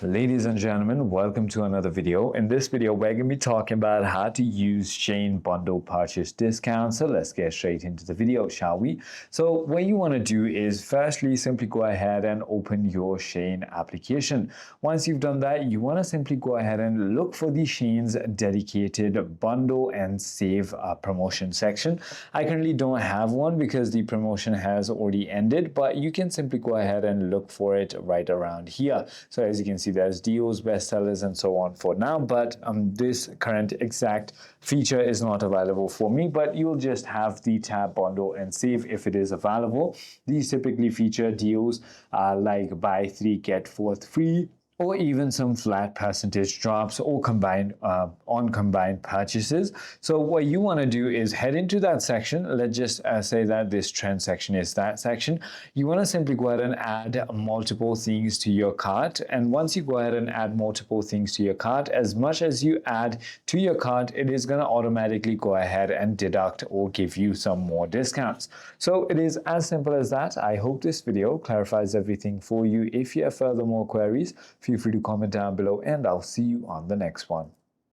Ladies and gentlemen, welcome to another video. In this video, we're going to be talking about how to use Shein bundle purchase discount. So let's get straight into the video, shall we? So what you want to do is firstly, simply go ahead and open your Shein application. Once you've done that, you want to simply go ahead and look for the Shein's dedicated bundle and save promotion section. I currently don't have one because the promotion has already ended, but you can simply go ahead and look for it right around here. So as you can see, there's deals, bestsellers, and so on for now, but this current exact feature is not available for me, but you'll just have the tab bundle and save if it is available. These typically feature deals like buy 3 get 4 free, or even some flat percentage drops or combined on combined purchases. So what you want to do is head into that section. Let's just say that this trend section is that section. You want to simply go ahead and add multiple things to your cart. And once you go ahead and add multiple things to your cart, as much as you add to your cart, it is going to automatically go ahead and deduct or give you some more discounts. So it is as simple as that. I hope this video clarifies everything for you. If you have further more queries, feel free to comment down below and I'll see you on the next one.